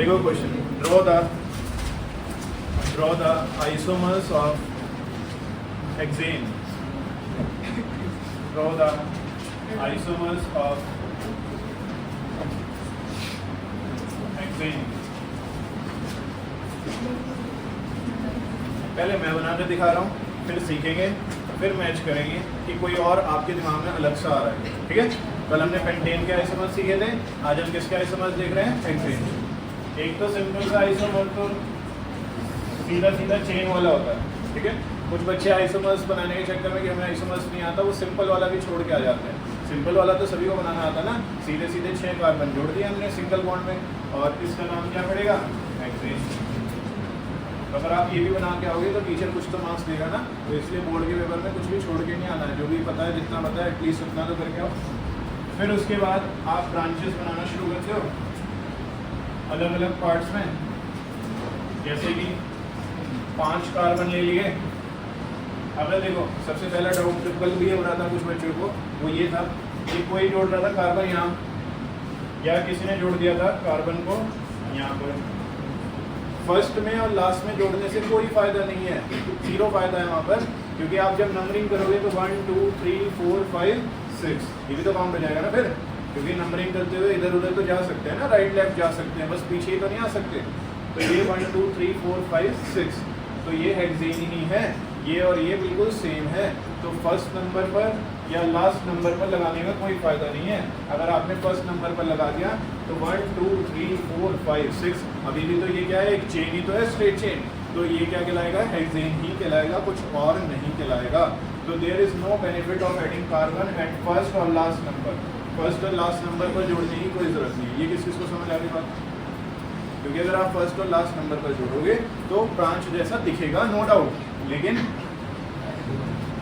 देखो question, draw the isomers of hexane. Draw the isomers of hexane. पहले मैं बनाकर दिखा रहा हूँ, फिर सीखेंगे, फिर मैच करेंगे कि कोई और आपके दिमाग में अलग सा आ रहा है। ठीक है, कल हमने पेंटेन के आइसोमर्स सीखे थे, आज हम किसके आइसोमर्स देख रहे हैं? हेक्सेन। एक तो सिंपल सा आइसोमर तो सीधा सीधा चेन वाला होता है। ठीक है, कुछ बच्चे आइसोमर्स बनाने के चक्कर में कि हमें आइसोमर्स नहीं आता, वो सिंपल वाला भी छोड़ के आ जाते हैं। सिंपल वाला तो सभी को बनाना आता ना, सीधे सीधे 6 कार्बन जोड़ दिए हमने सिंगल बॉन्ड में, और इसका नाम क्या पड़ेगा? हेक्सेन। तो अगर आप ये भी बना के आओगे तो टीचर कुछ तो मार्क्स देगा ना, तो इसलिए बोर्ड के पेपर में कुछ भी छोड़ के नहीं आना है, जो भी पता है जितना पता है एटलीस्ट उतना तो करके आओ। फिर उसके बाद आप ब्रांचेस बनाना शुरू करते हो अलग अलग पार्ट्स में, जैसे कि 5 कार्बन ले लिए। अगर देखो सबसे पहला डाउट ट्रिपल भी हो रहा था कुछ बच्चों को, वो ये था कि कोई जोड़ रहा था कार्बन यहाँ, या किसी ने जोड़ दिया था कार्बन को यहाँ पर। फर्स्ट में और लास्ट में जोड़ने से कोई फायदा नहीं है, 0 फायदा है वहाँ पर, क्योंकि आप जब नंबरिंग करोगे तो 1 2 3 4 5 6 ये भी तो काउंट हो जाएगा ना फिर, क्योंकि नंबरिंग करते हुए इधर उधर तो जा सकते हैं ना, राइट लेफ्ट जा सकते हैं, बस पीछे ही तो नहीं आ सकते। तो ये 1 2 3 4 5 6, तो ये हेक्सेन ही है, ये और ये बिल्कुल सेम है। तो फर्स्ट नंबर पर या लास्ट नंबर पर लगाने का कोई फायदा नहीं है। अगर आपने फर्स्ट नंबर पर लगा दिया तो 1 2 3 4 5 6, अभी भी तो ये क्या है? एक चेन ही तो है, स्ट्रेट चेन। तो ये क्या कहलाएगा? हेक्सेन ही कहलाएगा, कुछ और नहीं कहलाएगा। तो there is no benefit of adding carbon at first और लास्ट नंबर। फर्स्ट और लास्ट नंबर पर जोड़ने की कोई जरूरत नहीं है। ये किस को समझ आ रही बात? क्योंकि अगर आप फर्स्ट और लास्ट नंबर पर जोड़ोगे तो ब्रांच जैसा दिखेगा, नो डाउट, लेकिन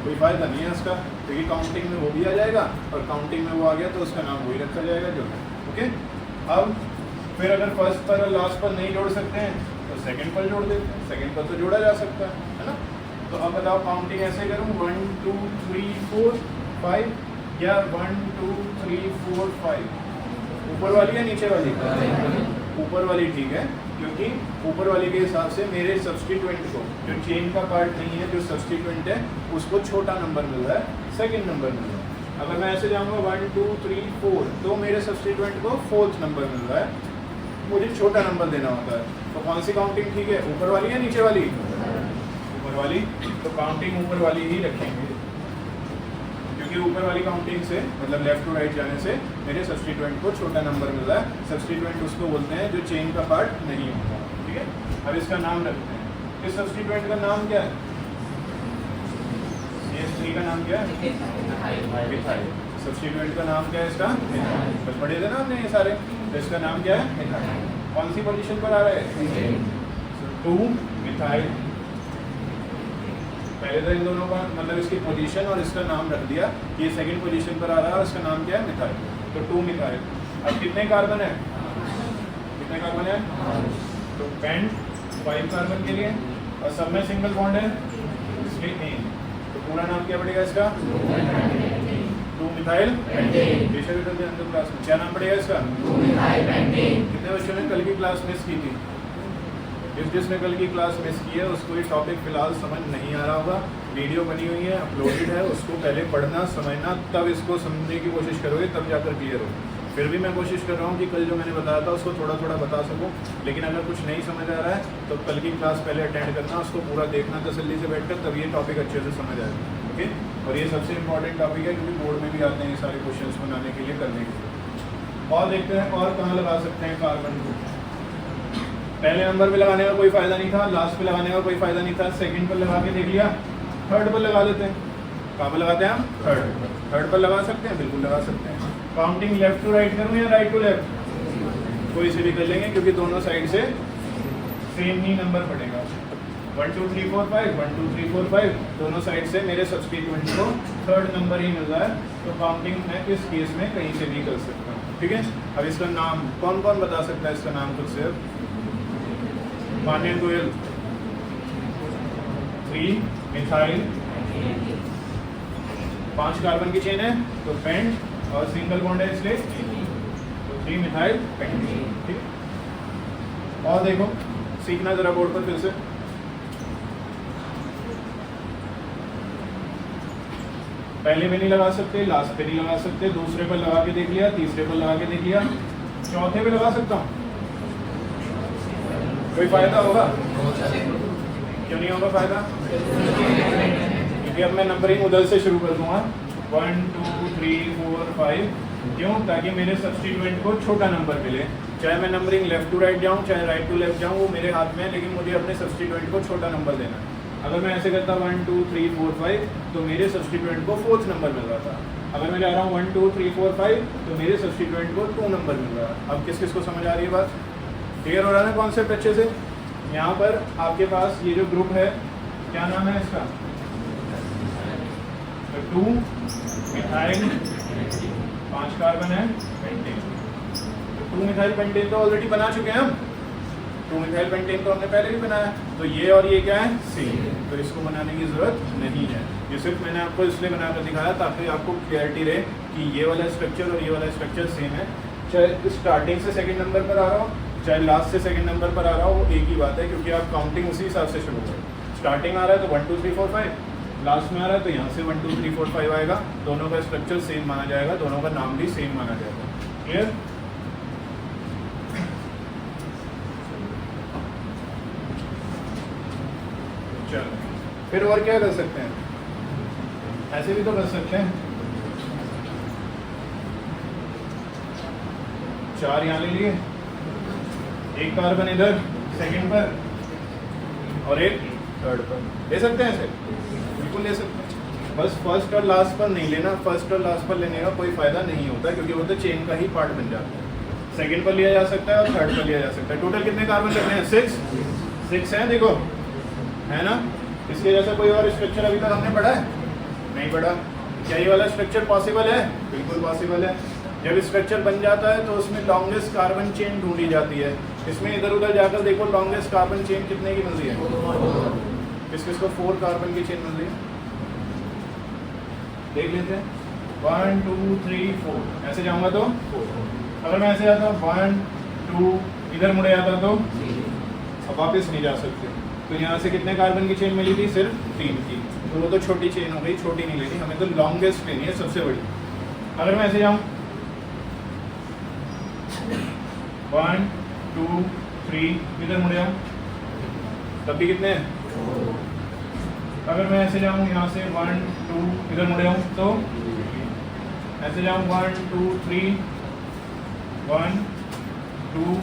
कोई फायदा नहीं है उसका, क्योंकि काउंटिंग में वो भी आ जाएगा, और काउंटिंग में वो आ गया तो उसका नाम वही रखा जाएगा जो है। ओके, अब फिर अगर फर्स्ट पर और लास्ट पर नहीं जोड़ सकते हैं तो सेकंड पर जोड़ देते हैं, सेकंड पर तो जोड़ा जा सकता है ना। तो अब बताओ काउंटिंग ऐसे करूँ 1 2 3 4 5 या 1 2 3 4 5, ऊपर वाली या नीचे वाली? ऊपर वाली ठीक है, क्योंकि ऊपर वाली के हिसाब से मेरे सब्स्टिट्यूएंट को, जो चेन का पार्ट नहीं है, जो सब्स्टिट्यूएंट है उसको छोटा नंबर मिल रहा है, सेकंड नंबर मिल रहा है। अगर मैं ऐसे जाऊँगा 1 2 3 4, तो मेरे सब्स्टिट्यूएंट को 4th नंबर मिल रहा है, मुझे छोटा नंबर देना होता है। तो कौन सी काउंटिंग ठीक है, ऊपर वाली या नीचे वाली? ऊपर वाली। तो काउंटिंग ऊपर वाली ही रखेंगे, क्योंकि ऊपर वाली काउंटिंग से मतलब लेफ्ट टू राइट जाने से मेरे सब्स्टिट्यूएंट को छोटा नंबर मिल रहा है। सब्स्टिट्यूएंट उसको बोलते हैं जो चेन का पार्ट नहीं होता। ठीक है, अब इसका नाम रखते हैं। इस सब्स्टिट्यूएंट का नाम क्या है? CH3 का नाम क्या है? मिथाइल। सब्स्टिट्यूएंट का नाम क्या है इसका? बस पढ़े थे ना हमने ये सारे। तो इसका नाम क्या है? मिथाइल। कौन सी पोजीशन पर आ रहा है? 2 मिथाइल। पहले तो इन दोनों का मतलब इसकी पोजीशन और इसका नाम रख दिया, ये सेकंड पोजीशन पर आ रहा है और इसका नाम क्या है? मिथाइल। तो 2 मिथाइल। अब कितने कार्बन है? कितने कार्बन है? तो पेंट 5 कार्बन के लिए, और सब में सिंगल बॉन्ड है इसलिए 1। तो पूरा नाम क्या पड़ेगा इसका? 2 मिथाइल बेशक क्लास में क्या नाम पड़ेगा इसका? कितने बच्चों ने कल की क्लास मिस की थी? जिसने कल की क्लास मिस की है उसको ये टॉपिक फिलहाल समझ नहीं आ रहा होगा। वीडियो बनी हुई है, अपलोडेड है, उसको पहले पढ़ना समझना, तब इसको समझने की कोशिश करोगे, तब जाकर क्लियर हो। फिर भी मैं कोशिश कर रहा हूँ कि कल जो मैंने बताया था उसको थोड़ा थोड़ा बता सकूँ, लेकिन अगर कुछ नहीं समझ आ रहा है तो कल की क्लास पहले अटेंड करना, उसको पूरा देखना तसल्ली से बैठकर, तब ये टॉपिक अच्छे से समझ आएगा। ओके, और ये सबसे इंपॉर्टेंट टॉपिक है क्योंकि बोर्ड में भी आते हैं ये सारे क्वेश्चन बनाने के लिए, करने के लिए। और देखते हैं और कहाँ लगा सकते हैं कार्बन को। पहले नंबर पे लगाने का कोई फायदा नहीं था, लास्ट पे लगाने का कोई फायदा नहीं था, सेकंड पर लगा के देख लिया, थर्ड पर लगा लेते हैं। कहाँ पर लगाते हैं हम? थर्ड पर लगा सकते हैं, बिल्कुल लगा सकते हैं। काउंटिंग लेफ्ट टू राइट करूँ या राइट टू लेफ्ट? कोई से भी कर लेंगे, क्योंकि दोनों साइड से सेम ही नंबर पड़ेगा। 1 2 3 4 5 1 2 3 4 5, दोनों साइड से मेरे सब्स्टिट्यूएंट को थर्ड नंबर ही मिल रहा है। तो काउंटिंग मैं इस केस में कहीं से भी कर सकता हूँ। ठीक है, अब इसका नाम कौन कौन बता सकता है? इसका नाम खुद से मान्य गोयल। 3 मिथाइल, 5 कार्बन की चेन है तो पेंट, और सिंगल बॉन्ड है इसलिए तो 3 मिथाइल पेंट। ठीक, और देखो सीखना जरा बोर्ड पर फिर से। पहले में नहीं लगा सकते, लास्ट पे नहीं लगा सकते, दूसरे पर लगा के देख लिया, तीसरे पर लगा के देख लिया, चौथे पे लगा सकता हूँ। कोई फायदा होगा? क्यों नहीं होगा फायदा? क्योंकि अब मैं नंबरिंग उधर से शुरू कर दूंगा 1 2 3 4 5। क्यों? ताकि मेरे सब्स्टिट्यूएंट को छोटा नंबर मिले। चाहे मैं नंबरिंग लेफ्ट टू राइट जाऊँ, चाहे राइट टू लेफ्ट जाऊँ, वो मेरे हाथ में है, लेकिन मुझे अपने सब्स्टिट्यूएंट को छोटा नंबर देना है। अगर मैं ऐसे करता 1 2 3 4 5 तो मेरे सब्स्टिट्यूएंट को 4th नंबर मिल रहा था। अगर मैं जा रहा हूँ 1 2 3 4 5 तो मेरे सब्स्टिट्यूएंट को 2 नंबर मिल रहा है। अब किस किस को समझ आ रही है बात? क्लियर हो रहा है ना कॉन्सेप्ट अच्छे से? यहाँ पर आपके पास ये जो ग्रुप है, क्या नाम है इसका? 2 मिथाइल 5 कार्बन है पेंटेन। 2 मिथाइल पेंटेन तो ऑलरेडी बना चुके हैं हम। 2 मिथाइल पेंटेन तो हमने पहले भी बनाया। तो ये और ये क्या है? सेम। तो इसको बनाने की जरूरत नहीं है। ये सिर्फ मैंने आपको इसलिए बनाकर दिखाया ताकि आपको क्लियरिटी रहे कि ये वाला स्ट्रक्चर और ये वाला स्ट्रक्चर सेम है। चाहे स्टार्टिंग से सेकंड नंबर पर आ रहा हो, चाहे लास्ट से सेकंड नंबर पर आ रहा हो, वो एक ही बात है, क्योंकि आप काउंटिंग उसी हिसाब से शुरू करें। स्टार्टिंग आ रहा है तो 1 2 3 4 5, लास्ट में आ रहा है तो यहाँ से 1 2 3 4 5 आएगा। दोनों का स्ट्रक्चर सेम माना जाएगा, दोनों का नाम भी सेम माना जाएगा। क्लियर? चलो फिर और क्या कर सकते हैं? ऐसे भी तो कर सकते हैं। 4 यहाँ ले लिए, एक कार्बन इधर सेकंड पर और एक थर्ड पर। ले सकते हैं ऐसे? बिल्कुल ले सकते हैं। बस फर्स्ट और लास्ट पर नहीं लेना। फर्स्ट और लास्ट पर लेने का कोई फायदा नहीं होता, क्योंकि वो तो चेन का ही पार्ट बन जाता है। सेकंड पर लिया जा सकता है और थर्ड पर लिया जा सकता है। टोटल कितने कार्बन लगने हैं? 6 हैं। देखो है ना? इसके जैसा कोई और स्ट्रक्चर अभी तक हमने पढ़ा है? नहीं पढ़ा। क्या ये वाला स्ट्रक्चर पॉसिबल है? बिल्कुल पॉसिबल है। जब स्ट्रक्चर बन जाता है तो उसमें लॉन्गेस्ट कार्बन चेन ढूंढी जाती है। इसमें इधर उधर जाकर देखो लॉन्गेस्ट कार्बन चेन कितने की मिल रही है? किस किस को 4 कार्बन की चेन मिल रही है? देख लेते हैं। 1 2 3 4 ऐसे जाऊंगा तो 4। अगर मैं ऐसे जाता हूँ 1 2 इधर मुड़े जाता तो अब वापस नहीं जा सकते। तो यहाँ से कितने कार्बन की चेन मिली थी? सिर्फ 3 की। तो वो तो छोटी चेन हो गई, छोटी नहीं लेनी हमें, तो लॉन्गेस्ट लेनी है, सबसे बड़ी। अगर मैं ऐसे जाऊँ 1 2 3 इधर मुड़े जाऊँ तब भी कितने हैं? अगर मैं ऐसे जाऊँ यहाँ से 1 2 इधर मुड़े जाऊँ तो ऐसे जाऊँ 1 2 3 1 2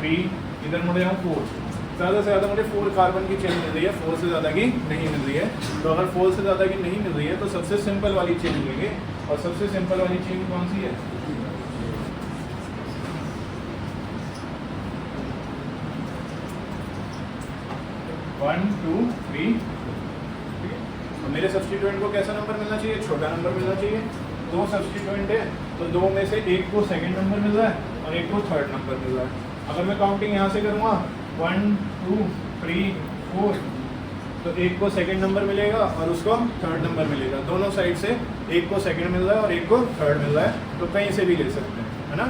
3 इधर मुड़े जाऊँ 4। ज़्यादा से ज़्यादा मुझे 4 कार्बन की चेन मिल रही है, 4 से ज़्यादा की नहीं मिल रही है। तो अगर 4 से ज़्यादा की नहीं मिल रही है तो सबसे सिंपल वाली चेन लेंगे। और सबसे सिंपल वाली चेन कौन सी है? One two three. तो मेरे सब्स्टिट्यूएंट को कैसा नंबर मिलना चाहिए? छोटा नंबर मिलना चाहिए। 2 सब्स्टिट्यूएंट है तो 2 में से एक को सेकंड नंबर मिल रहा है और एक को थर्ड नंबर मिल रहा है। अगर मैं काउंटिंग यहाँ से करूँगा 1 2 3 4 तो एक को सेकंड नंबर मिलेगा और उसको थर्ड नंबर मिलेगा। दोनों साइड से एक को सेकंड मिल रहा है और एक को थर्ड मिल रहा है। तो कहीं से भी ले सकते हैं, है ना?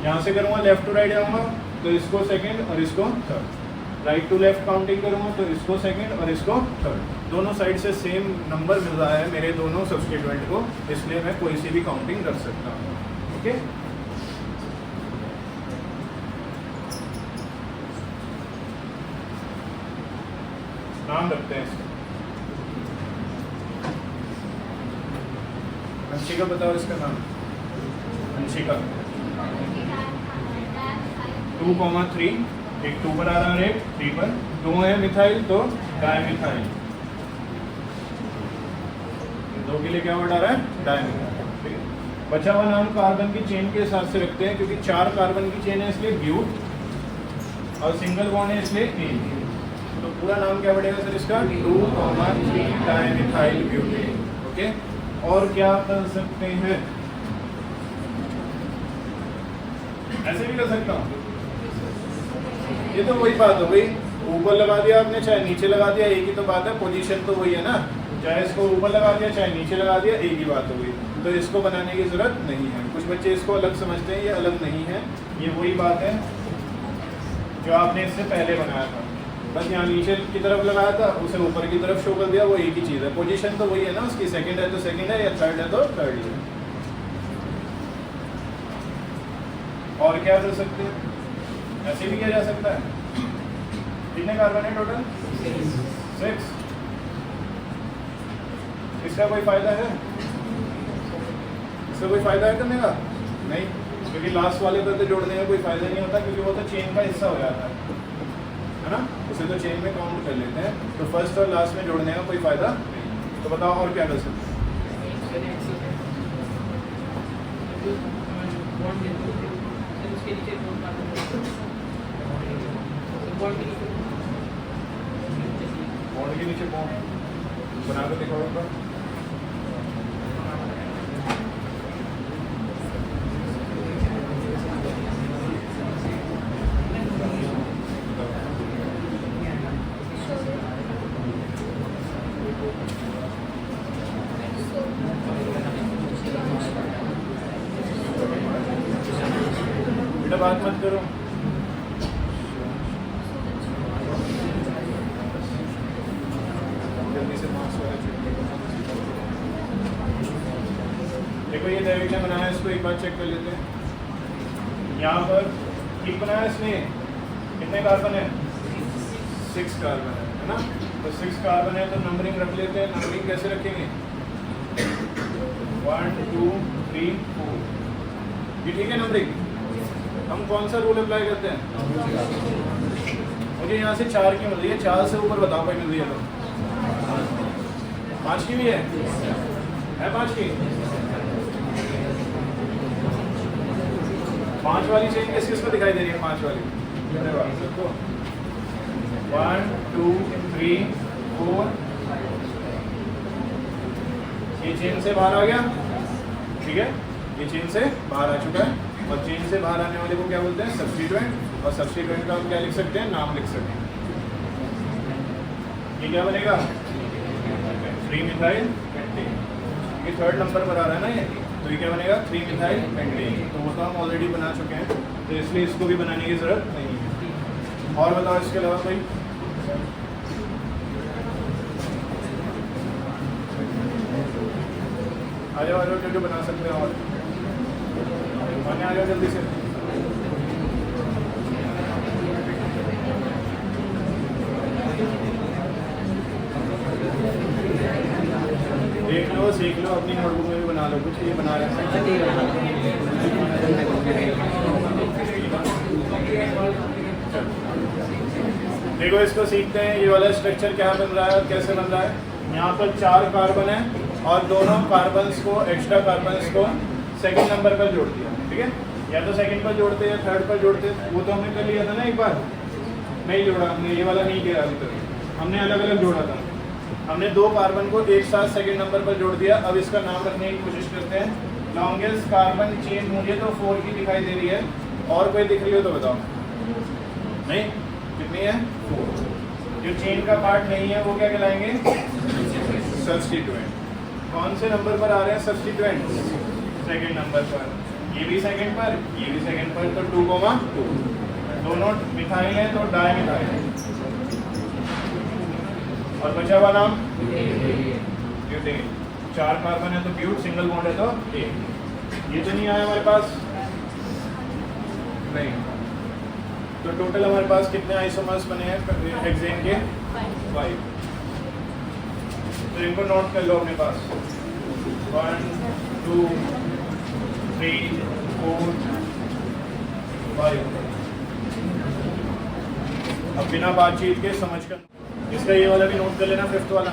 यहाँ से करूँगा लेफ्ट टू राइट जाऊँगा तो इसको सेकंड और इसको third. Right to left counting करूँगा तो इसको सेकंड और इसको थर्ड। दोनों साइड से सेम नंबर मिल रहा है मेरे दोनों सब्स्टिट्यूएंट को, इसलिए मैं कोई सी भी काउंटिंग कर सकता हूँ। ओके, नाम रखते हैं इसका। अंशिका बताओ इसका नाम। अंशिका 2,3 एक 2 पर आ रहा है और एक 3 पर। 2 है मिथाइल तो डायमिथाइल। 2 के लिए क्या वर्ड आ रहा है? डायमिथाइल। ठीक है, बचा हुआ नाम कार्बन की चेन के हिसाब से रखते हैं, क्योंकि 4 कार्बन की चेन है इसलिए ब्यूट और सिंगल बॉन्ड है इसलिए एन। तो पूरा नाम क्या बढ़ेगा सर इसका? 2,3 डायमिथाइल ब्यूटेन। ओके, और क्या कर सकते हैं? ऐसे भी कर सकता हूँ। ये तो वही बात हो गई, ऊपर लगा दिया आपने चाहे नीचे लगा दिया, एक ही तो बात है। पोजीशन तो वही है ना, चाहे इसको ऊपर लगा दिया चाहे नीचे लगा दिया, एक ही बात हो गई। तो इसको बनाने की जरूरत नहीं है। कुछ बच्चे इसको अलग समझते हैं, ये अलग नहीं है, ये वही बात है। जो आपने इससे पहले बनाया था, बस यहाँ नीचे की तरफ लगाया था, उसे ऊपर की तरफ शो कर दिया, वो एक ही चीज़ है। पोजीशन तो वही है ना उसकी, सेकंड है तो सेकंड है, या थर्ड है तो थर्ड ही है। और क्या कर सकते हैं, ऐसे भी किया जा सकता है। कितने कार्बन है टोटल? 6। इसका कोई फायदा है? इसका कोई फायदा है करने का? नहीं, क्योंकि लास्ट वाले पर तो जोड़ने का कोई फायदा नहीं होता, क्योंकि वो तो चेन का हिस्सा हो जाता है ना, उसे तो चेन में काउंट कर लेते हैं। तो फर्स्ट और लास्ट में जोड़ने का कोई फायदा नहीं। तो बताओ और क्या कर सकते हैं? बॉन्ड के नीचे बॉन्ड बना कर दिखाओ उनका। बेटा बात मत करो। जल्दी से देखो, ये दैविक ने बनाया, इसको एक बार चेक कर लेते हैं। यहाँ पर ठीक बनाया इसने, कितने कार्बन है? 6 कार्बन है ना। तो 6 कार्बन है तो नंबरिंग रख लेते हैं। नंबरिंग कैसे रखेंगे? 1 2 3 4, ये ठीक है नंबरिंग। हम कौन सा रूल अप्लाई करते हैं? मुझे यहाँ से 4 की मिल रही है, 4 से ऊपर बताओ भाई मिल रही है तो। 5 की भी है 5 की। 5 वाली चेन किस किस को दिखाई दे रही है? 5 वाली 1 2 3 4, ये चेन से बाहर आ गया, ठीक है, ये चेन से बाहर आ चुका है। और चेन से बाहर आने वाले को क्या बोलते हैं? सब्स्टिट्यूएंट। और सब्स्टिट्यूएंट का हम क्या लिख सकते हैं? नाम लिख सकते हैं। ये क्या बनेगा? 3 मिथाइल पेंटेन। ये थर्ड नंबर पर आ रहा है ना ये, तो ये क्या बनेगा? 3 मिथाइल पेंटेन। तो वो तो हम ऑलरेडी बना चुके हैं, तो इसलिए इसको भी बनाने की ज़रूरत नहीं है। और बताओ इसके अलावा कोई? आ जाओ जो बना सकते हैं। और आ जाओ जल्दी से। देख लो, सीख लो, अपनी नोटबुक में भी बना लो कुछ। ये बना रहे हैं, देखो इसको सीखते हैं। ये वाला स्ट्रक्चर क्या बन रहा है और कैसे बन रहा है? यहाँ पर 4 कार्बन है और दोनों कार्बन्स को, एक्स्ट्रा कार्बन्स को सेकंड नंबर पर जोड़ दिया, ठीक है। या तो सेकंड पर जोड़ते या थर्ड पर जोड़ते, वो तो हमने कर लिया था ना एक बार। नहीं जोड़ा हमने, ये वाला नहीं किया अभी तक, हमने अलग अलग जोड़ा था। हमने 2 कार्बन को एक साथ सेकंड नंबर पर जोड़ दिया। अब इसका नाम रखने की कोशिश करते हैं। लॉन्गेस्ट कार्बन चेन मुझे तो 4 की दिखाई दे रही है, और कोई दिख रही हो तो बताओ। नहीं, कितनी है? 4। जो चेन का पार्ट नहीं है वो क्या कहलाएंगे? सब्स्टिट्यूएंट। कौन से नंबर पर आ रहे हैं सब्स्टिट्यूएंट? सेकंड नंबर पर। ये भी सेकंड पर, ये भी सेकंड पर, तो 2,2। दोनों मिथाइल है तो डाई मिथाइल है। और बचा हुआ नाम ब्यूटेन। 4 कार्बन है तो ब्यूट, सिंगल बॉन्ड है तो ए। ये तो नहीं आया हमारे पास, नहीं। तो टोटल हमारे पास कितने आइसोमर्स बने हैं हेक्सेन के? 5। तो इनको नोट कर लो अपने पास। 1 2 3 4 5। अब बिना बातचीत के समझ कर इसका ये वाला भी नोट कर लेना, 5th वाला।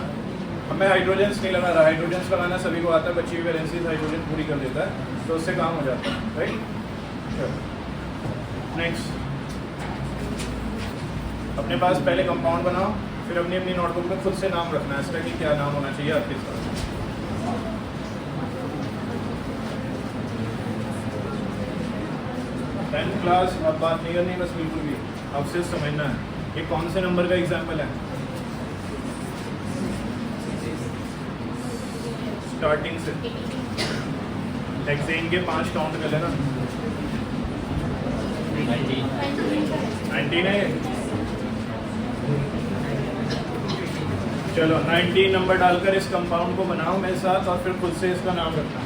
अब मैं हाइड्रोजन्स नहीं लगा रहा, हाइड्रोजन्स लगाना सभी को आता है, बच्ची वैलेंसी हाइड्रोजन पूरी कर देता है, तो उससे काम हो जाता है, राइट। नेक्स्ट, अपने पास पहले कंपाउंड बनाओ, फिर अपनी अपनी नोटबुक में खुद से नाम रखना है इसका कि क्या नाम होना चाहिए आपके साथ। 10th क्लास, अब बात नहीं करनी बस बिल्कुल भी, अब सिर्फ समझना है ये कौन से नंबर का एग्जाम्पल है। स्टार्टिंग से हेक्सेन के 5 काउंट कर लेना। 19 है ये? चलो 19 नंबर डालकर इस कंपाउंड को बनाओ मेरे साथ और फिर खुद से इसका नाम रखना।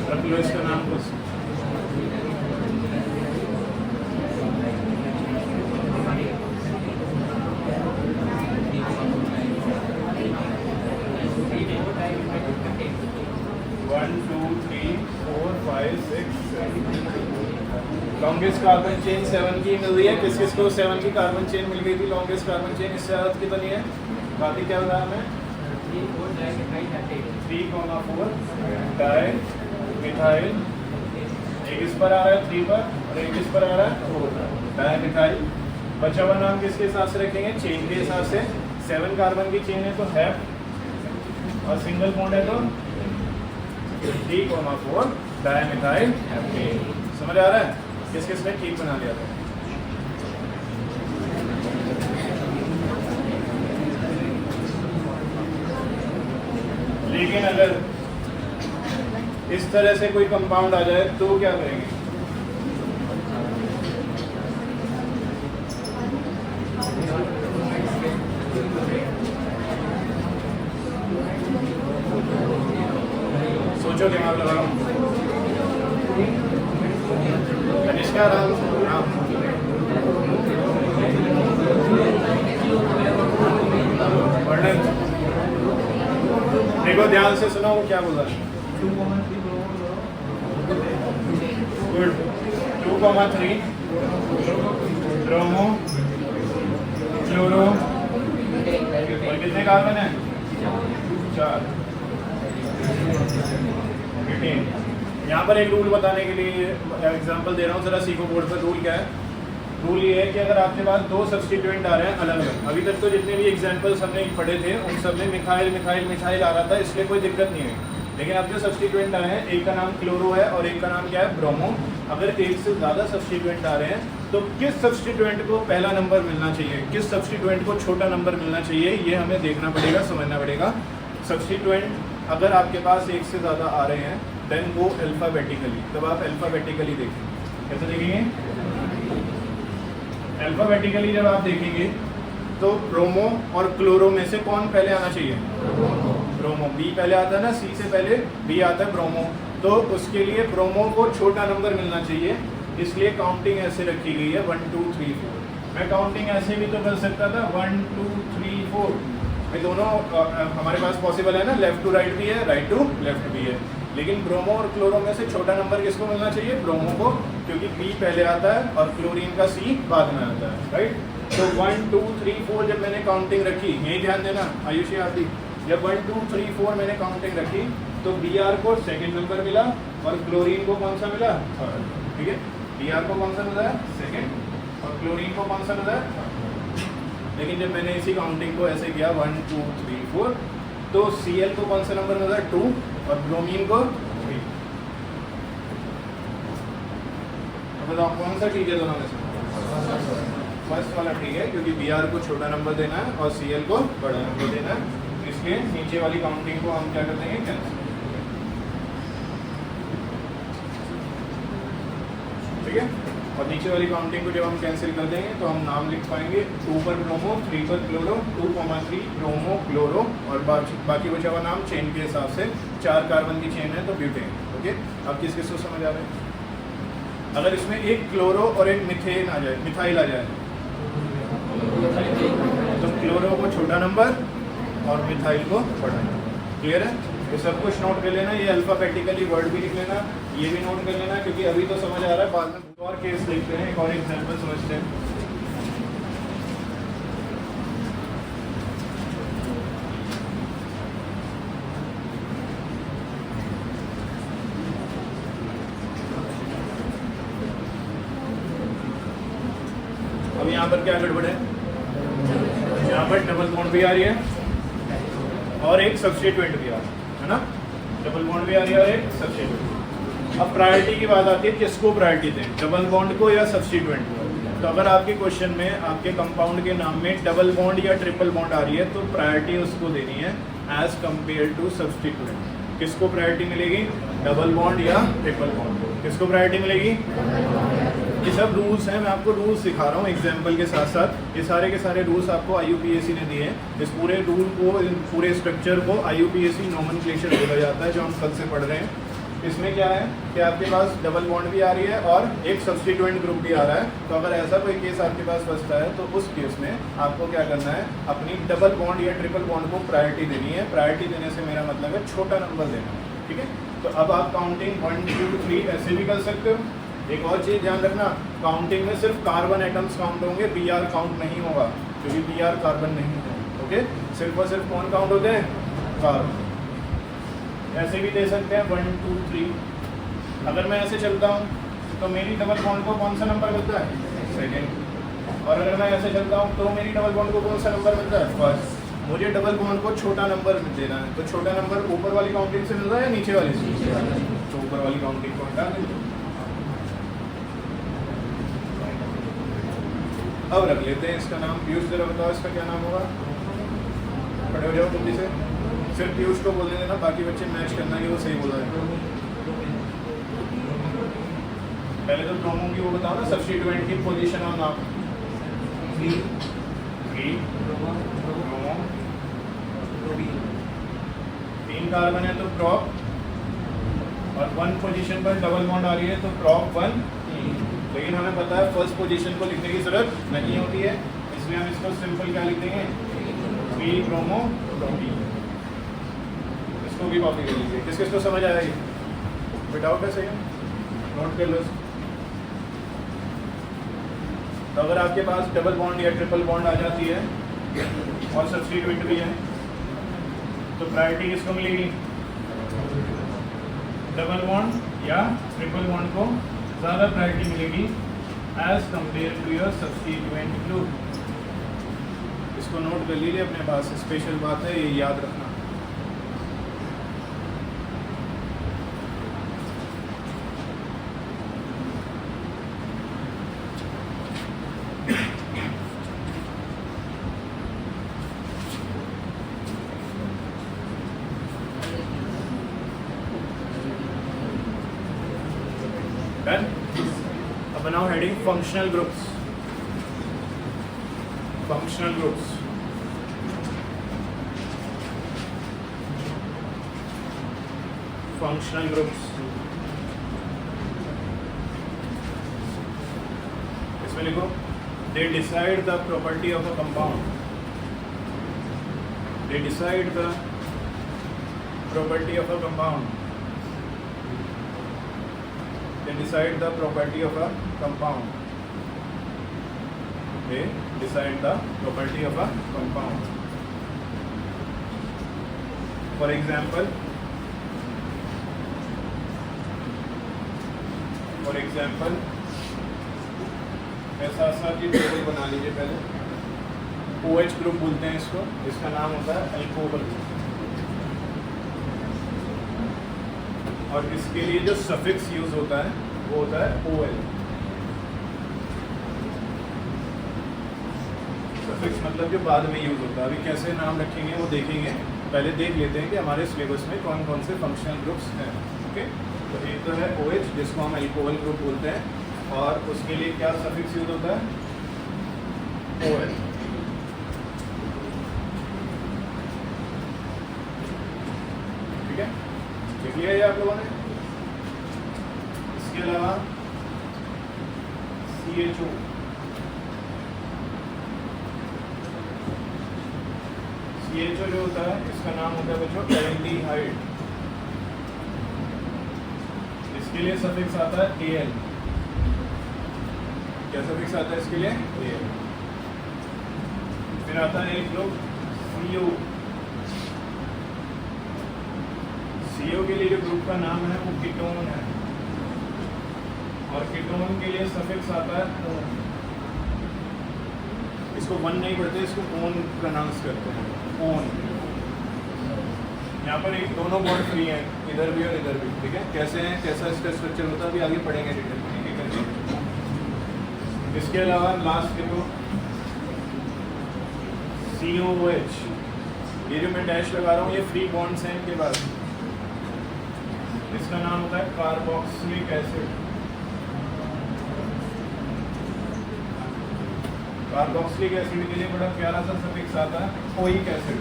रख लो इसका नाम खुद से। लॉन्गेस्ट कार्बन चेन 7 की मिल रही है। किस किस को 7 की कार्बन चेन मिल गई थी? लॉन्गेस्ट कार्बन चेन इससे ज़्यादा की बनी है। बाकी क्या बताया हमें? 3,4 डाई मिथाइल। एक इस पर आ रहा है 3 पर और एक इस पर आ रहा है 4 डाई मिथाइल। बचा हुआ नाम किसके हिसाब से रखेंगे? चेन के हिसाब से। 7 कार्बन की चेन है तो हैप और सिंगल बॉन्ड है तो 3,4 डाई मिथाइल। समझ आ रहा है? किस किस ने ठीक बना लिया था? लेकिन अगर इस तरह से कोई कंपाउंड आ जाए तो क्या करेंगे? सोचो, दिमाग लगाओ। कनिष्का राम वर्णन देखो, ध्यान से सुनो वो क्या बोल रहा है। गुड। 2,3 ब्रोमो क्लोरो और कितने कार्बन है? 4। यहाँ पर एक रूल बताने के लिए एग्जांपल दे रहा हूँ, जरा सीखो बोर्ड पर। रूल क्या है? रूल ये है कि अगर आपके पास 2 सब्स्टिट्यूएंट आ रहे हैं अलग अलग, अभी तक तो जितने भी एग्जांपल्स हमने पढ़े थे उन सब में मिथाइल मिथाइल मिथाइल आ रहा था, इसलिए कोई दिक्कत नहीं है। लेकिन अब जो सब्स्टिट्यूएंट आए हैं, एक का नाम क्लोरो है और एक का नाम क्या है? ब्रोमो। अगर एक से ज़्यादा सब्स्टिट्यूएंट आ रहे हैं तो किस सब्स्टिट्यूएंट को पहला नंबर मिलना चाहिए, किस सब्स्टिट्यूएंट को छोटा नंबर मिलना चाहिए, ये हमें देखना पड़ेगा, समझना पड़ेगा। सब्स्टिट्यूएंट अगर आपके पास एक से ज़्यादा आ रहे हैं देन वो अल्फ़ाबेटिकली, तब आप अल्फ़ाबेटिकली देखेंगे। कैसे देखेंगे? अल्फ़ाबेटिकली जब आप देखेंगे तो ब्रोमो और क्लोरो में से कौन पहले आना चाहिए? ब्रोमो। बी पहले आता है ना, सी से पहले बी आता है ब्रोमो, तो उसके लिए ब्रोमो को छोटा नंबर मिलना चाहिए, इसलिए काउंटिंग ऐसे रखी गई है 1 2 3 4। मैं काउंटिंग ऐसे भी तो कर सकता था 1 2 3 4, ये दोनों हमारे पास पॉसिबल है ना, लेफ्ट टू राइट भी है, राइट टू लेफ्ट भी है। लेकिन ब्रोमो और क्लोरो में से छोटा नंबर किसको मिलना चाहिए? ब्रोमो को, क्योंकि बी पहले आता है और क्लोरीन का सी बाद में आता है, राइट। तो 1 2 3 4 जब मैंने काउंटिंग रखी, यही ध्यान देना आयुषी आदि, जब 1 2 3 4 मैंने काउंटिंग रखी तो बी आर को सेकेंड नंबर मिला और क्लोरीन को कौन सा मिला? थर्ड। ठीक है, बी आर को कौन सा मिला है? सेकेंड, और क्लोरीन को कौन सा मिला है? थर्ड। लेकिन जब मैंने इसी काउंटिंग को ऐसे किया 1 2 3 4 तो Cl को कौन सा नंबर मिला? 2 और ब्रोमीन को 3। अब बताओ कौन सा ठीक है दोनों में से? फर्स्ट वाला ठीक है, क्योंकि Br को छोटा नंबर देना है और Cl को बड़ा नंबर देना है, इसलिए नीचे वाली काउंटिंग को हम क्या कर देंगे? कैंसिल। ठीक है, और नीचे वाली काउंटिंग को जब हम कैंसिल कर देंगे तो हम नाम लिख पाएंगे 2 पर ब्रोमो, 3 पर क्लोरो, 2,3 ब्रोमो क्लोरो, और बाकी बचा हुआ नाम चेन के हिसाब से 4 कार्बन की चेन है तो ब्यूटेन। ओके, अब किस किस को समझ आ रहा है? अगर इसमें एक क्लोरो और एक मिथेन आ जाए, मिथाइल आ जाए, तो क्लोरो को छोटा नंबर और मिथाइल को बड़ा नंबर। क्लियर है? ये सब कुछ नोट कर लेना, ये अल्फ़ाबेटिकली वर्ड भी लिख लेना, ये भी नोट कर लेना, क्योंकि अभी तो समझ आ रहा है, बाद में और केस लिखते हैं, एक और एग्जाम्पल समझते हैं। अब यहाँ पर क्या गड़बड़ है? यहाँ पर डबल बॉन्ड भी आ रही है और एक सब्स्टिट्यूएंट भी आ रहा है ना। डबल बॉन्ड भी आ रही है और एक सब्स्टिट्यूएंट। अब प्रायोरिटी की बात आती है, किसको प्रायोरिटी दें, डबल बॉन्ड को या सब्स्टिट्यूएंट को। तो अगर आपके क्वेश्चन में आपके कंपाउंड के नाम में डबल बॉन्ड या ट्रिपल बॉन्ड आ रही है तो प्रायोरिटी उसको देनी है एज कंपेयर टू सब्स्टिट्यूएंट। किसको प्रायोरिटी मिलेगी, डबल बॉन्ड या ट्रिपल बॉन्ड को, किसको प्रायोरिटी मिलेगी। ये सब रूल्स हैं, मैं आपको रूल्स सिखा रहा हूँ एग्जाम्पल के साथ साथ। ये सारे के सारे रूल्स आपको IUPAC ने दिए हैं। इस पूरे रूल को, पूरे स्ट्रक्चर को IUPAC नोमेनक्लेचर बोला जाता है, जो हम कल से पढ़ रहे हैं। इसमें क्या है कि आपके पास डबल बॉन्ड भी आ रही है और एक सब्स्टिट्यूएंट ग्रुप भी आ रहा है। तो अगर ऐसा कोई केस आपके पास फंसता है तो उस केस में आपको क्या करना है, अपनी डबल बॉन्ड या ट्रिपल बॉन्ड को प्रायोरिटी देनी है। प्रायोरिटी देने से मेरा मतलब है छोटा नंबर देना, ठीक है। तो अब आप काउंटिंग 1 2 3 ऐसे भी कर सकते हो। एक और चीज़ ध्यान रखना, काउंटिंग में सिर्फ कार्बन एटम्स काउंट होंगे, Br काउंट नहीं होगा, क्योंकि Br कार्बन नहीं है, ओके। सिर्फ और सिर्फ कौन काउंट होते हैं, कार्बन। ऐसे भी दे सकते हैं 1 2 3। अगर मैं ऐसे चलता हूँ तो मेरी डबल बॉन्ड को कौन सा नंबर मिलता है, सेकेंड। और अगर मैं ऐसे चलता हूँ तो मेरी डबल बॉन्ड को कौन सा नंबर मिलता है, फर्स्ट। मुझे डबल बॉन्ड को छोटा नंबर देना है, तो छोटा नंबर ऊपर वाली काउंटिंग से मिल रहा है या नीचे वाली से, तो ऊपर वाली काउंटिंग को हटा देंगे। अब रख लेते हैं इसका नाम पीयूष। जरा बताओ इसका क्या नाम होगा, खड़े हो जाओ जल्दी से। सिर्फ पीयूष को बोलने देना, बाकी बच्चे मैच करना कि वो सही बोला है। पहले तो ब्रोमो की वो बताओ ना, सब्स्टिट्यूएंट की पोजीशन और नाम। ब्रोमो, 3 कार्बन है तो प्रॉप, और 1 पोजीशन पर डबल बॉन्ड आ रही है तो प्रॉप 1। लेकिन हमें पता है फर्स्ट पोजीशन को लिखने की जरूरत नहीं होती है, इसलिए हम इसको सिंपल क्या लिख देंगे, 3 ब्रोमो 2। इसको भी कॉपी कर लीजिए। किस किस को समझ आया ये, विदाउट है, सही नोट कर लो। तो अगर आपके पास डबल बॉन्ड या ट्रिपल बॉन्ड आ जाती है और सब्स्टिट्यूएंट भी है तो प्रायोरिटी किसको मिलेगी, डबल बॉन्ड या ट्रिपल बॉन्ड को ज़्यादा प्रायोरिटी मिलेगी as compare to your substituent group. इसको नोट कर लीजिए अपने पास, स्पेशल बात है, ये याद रखना। Done? अब बनाओ heading functional groups. Functional groups, functional groups. इसमें लिखो, they decide the property of a compound. They decide the property of a compound. They decide the property of a compound. They decide the property of a compound. For example, ऐसा सा की table बना लीजिए पहले। OH group बोलते हैं इसको, इसका नाम होता है अल्कोहल। और इसके लिए जो सफिक्स यूज होता है वो होता है OL। सफिक्स मतलब जो बाद में यूज होता है। अभी कैसे नाम रखेंगे वो देखेंगे, पहले देख लेते हैं कि हमारे सिलेबस में कौन कौन से फंक्शनल ग्रुप्स हैं, ओके। तो एक तो है OH जिसको हम अल्कोहल ग्रुप बोलते हैं, और उसके लिए क्या सफिक्स यूज होता है, OL। ठीक है, देख लिया ये आप लोगों ने। इसके अलावा CHO, CHO जो होता है इसका नाम होता है बच्चों एल्डिहाइड। इसके लिए सफिक्स आता है AL। क्या सफिक्स आता है इसके लिए, AL। फिर आता है एक ग्रुप CO। CO के लिए जो ग्रुप का नाम है वो कीटोन है, और कीटोन के लिए सफिक्स आता है ओन। इसको वन नहीं पढ़ते, इसको ओन प्रोनाउंस करते हैं, ओन। यहाँ पर एक दोनों बॉन्ड फ्री हैं, इधर भी और इधर भी, ठीक है। कैसे हैं, कैसा इसका स्ट्रक्चर होता है अभी आगे पढ़ेंगे डिटेल में एक एक करके। इसके अलावा लास्ट के तो COOH, ये जो मैं डैश लगा रहा हूँ ये फ्री बॉन्ड्स हैं इनके पास। इसका नाम होता है कार्बोक्सिलिक एसिड। कार्बोक्सिलिक एसिड के लिए बड़ा प्यारा सा सफिक्स आता है ओइक एसिड।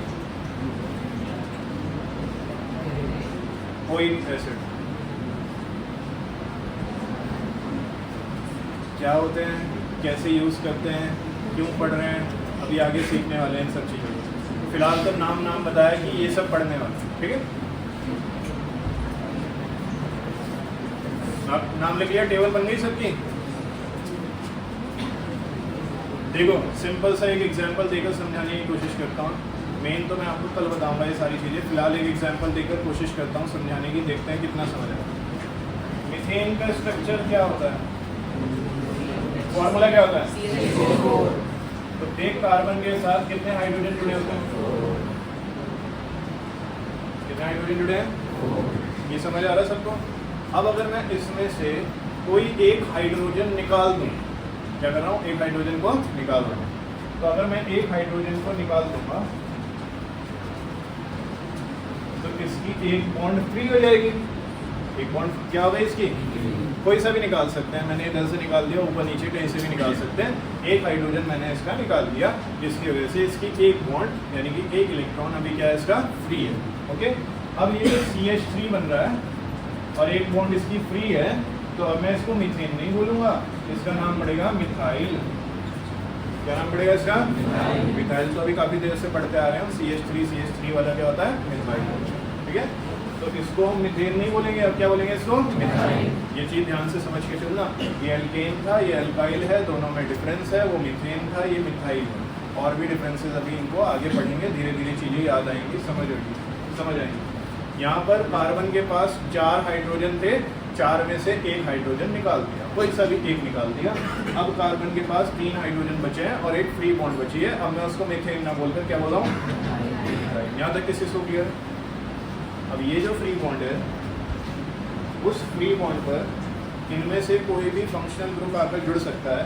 ओइक एसिड क्या होते हैं, कैसे यूज करते हैं, क्यों पढ़ रहे हैं, अभी आगे सीखने वाले हैं इन सब चीज़ों को। फिलहाल तो नाम बताया कि ये सब पढ़ने वाले हैं, ठीक है। नाम लिख लिया, टेबल बन गई सबकी। देखो सिंपल सा एक एग्जांपल देकर समझाने की कोशिश करता हूँ। मेन तो मैं आपको कल बताऊंगा ये सारी चीज़ें, फिलहाल एक एग्जांपल देकर कोशिश करता हूँ समझाने की, देखते हैं कितना समझ आएगा। मीथेन का स्ट्रक्चर क्या होता है, फॉर्मूला क्या होता है? तो एक कार्बन के साथ कितने हाइड्रोजन जुड़े होते हैं? कितने हाइड्रोजन जुड़े हैं? ये समझ आ रहा है सबको? अब अगर मैं इसमें से कोई एक हाइड्रोजन निकाल दूं, क्या कर रहा हूँ, एक हाइड्रोजन को निकाल रहा हूँ, तो अगर मैं एक हाइड्रोजन को निकाल दूंगा तो इसकी एक बॉन्ड फ्री हो जाएगी। एक बॉन्ड क्या होगा इसकी, कोई सा भी निकाल सकते हैं, मैंने इधर से निकाल दिया, ऊपर नीचे कहीं से भी निकाल सकते हैं। एक हाइड्रोजन मैंने इसका निकाल दिया, जिसकी वजह से इसकी एक बॉन्ड यानी कि एक इलेक्ट्रॉन अभी क्या है इसका फ्री है। ओके, अब ये CH3 बन रहा है और एक बॉन्ड इसकी फ्री है, तो अब मैं इसको मीथेन नहीं बोलूँगा, इसका नाम पड़ेगा मिथाइल। क्या नाम पड़ेगा इसका? मिथाइल। तो अभी काफ़ी देर से पढ़ते आ रहे हैं, CH3 वाला क्या होता है, मिथाइल, ठीक है। तो इसको हम मिथेन नहीं बोलेंगे, अब क्या बोलेंगे इसको? मिथाइल। ये चीज़ ध्यान से समझ के चलना, ये एल्केन था, ये एल्काइल है, दोनों में डिफरेंस है। वो मिथेन था, ये मिथाइल है। और भी डिफरेंसेस अभी इनको आगे पढ़ेंगे, धीरे धीरे चीज़ें याद आएंगी, समझ आएंगी। यहाँ पर कार्बन के पास 4 हाइड्रोजन थे, 4 में से एक हाइड्रोजन निकाल दिया, कोई सा भी एक निकाल दिया। अब कार्बन के पास 3 हाइड्रोजन बचे हैं और एक फ्री बॉन्ड बची है। अब मैं उसको मिथेन ना बोलकर क्या बोला हूँ? यहाँ तक किसी को क्लियर? अब ये जो फ्री बॉन्ड है, उस फ्री बॉन्ड पर इनमें से कोई भी फंक्शनल ग्रुप आकर जुड़ सकता है,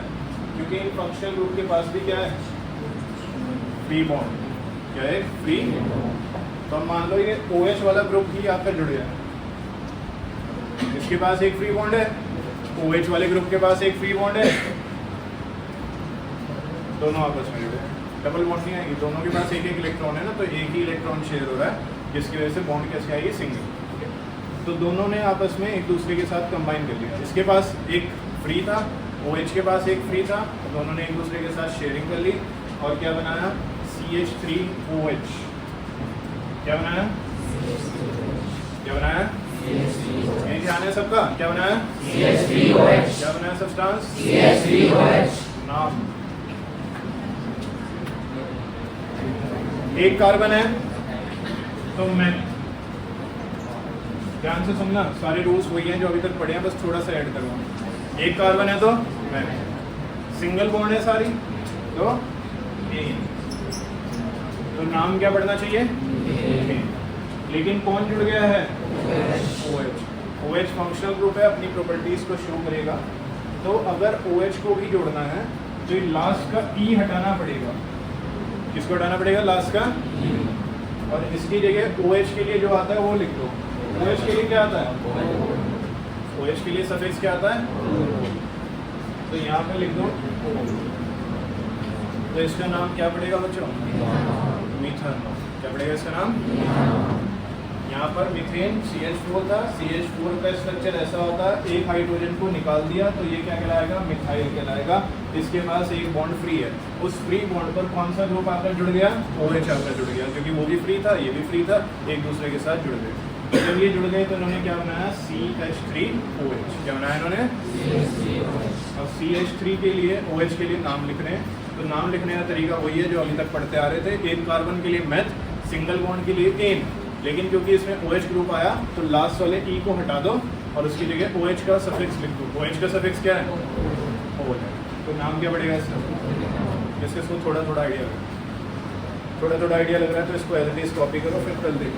क्योंकि इन फंक्शनल ग्रुप के पास भी क्या है, फ्री बॉन्ड। क्या है? फ्री। तो हम मान लो ये OH वाला ग्रुप ही आकर जुड़ गया, इसके पास एक फ्री बॉन्ड है, OH वाले ग्रुप के पास एक फ्री बॉन्ड है, दोनों आपस में जुड़े हैं, डबल बॉन्ड नहीं आएगी, दोनों के पास एक एक इलेक्ट्रॉन है ना, तो एक ही इलेक्ट्रॉन शेयर हो रहा है, जिसकी वजह से बॉन्ड कैसे आएगी, सिंगल। तो दोनों ने आपस में एक दूसरे के साथ कंबाइन कर लिया। इसके पास एक फ्री था, OH के पास एक फ्री था, दोनों ने एक दूसरे के साथ शेयरिंग कर ली और क्या बनाया, CH3OH। क्या बनाया? क्या बनाया? यही ध्यान है सबका, क्या बनाया? CH3OH। क्या बनाया सब्सटेंस? CH3OH। नाम, एक कार्बन है तो मैं, ध्यान से सुनना, सारे रूल्स वही हैं जो अभी तक पढ़े हैं, बस थोड़ा सा ऐड करूँगा। एक कार्बन है तो मैं, सिंगल बॉन्ड है सारी तो एन, तो नाम क्या पढ़ना चाहिए? लेकिन कौन जुड़ गया है? OH। OH फंक्शनल ग्रुप है, अपनी प्रॉपर्टीज को शो करेगा। तो अगर OH को भी जोड़ना है तो लास्ट का E हटाना पड़ेगा। किसको हटाना पड़ेगा? लास्ट का। और इसकी जगह OH के लिए जो आता है वो लिख दो। OH के लिए क्या आता है? OH के लिए सफिक्स क्या आता है? तो यहाँ पे लिख दो। तो इसका नाम क्या पड़ेगा बच्चों? मीथेन। क्या पड़ेगा इसका नाम? यहाँ पर मीथेन CH4 था, CH4 का स्ट्रक्चर ऐसा होता है, एक हाइड्रोजन को निकाल दिया तो ये क्या कहलाएगा? मिथाइल कहलाएगा। इसके पास एक बॉन्ड फ्री है, उस फ्री बॉन्ड पर कौन सा ग्रुप आकर जुड़ गया? OH आकर जुड़ गया, क्योंकि वो भी फ्री था, ये भी फ्री था, एक दूसरे के साथ जुड़ गए। जब ये जुड़ गए तो इन्होंने क्या बनाया? CH3OH। क्या बनाया इन्होंने? अब CH3 के लिए, OH के लिए नाम लिख रहे हैं, तो नाम लिखने का तरीका वही है जो अभी तक पढ़ते आ रहे थे। एक कार्बन के लिए मेथ, सिंगल बॉन्ड के लिए एन, लेकिन क्योंकि इसमें OH ग्रुप आया तो लास्ट वाले E को हटा दो और उसकी जगह OH का सफिक्स लिख दो। OH का सफिक्स क्या है? OH। तो नाम क्या पड़ेगा इसका? इसको थोड़ा थोड़ा आइडिया लग रहा है तो इसको एज इट इज कॉपी करो, फिर कल देखो।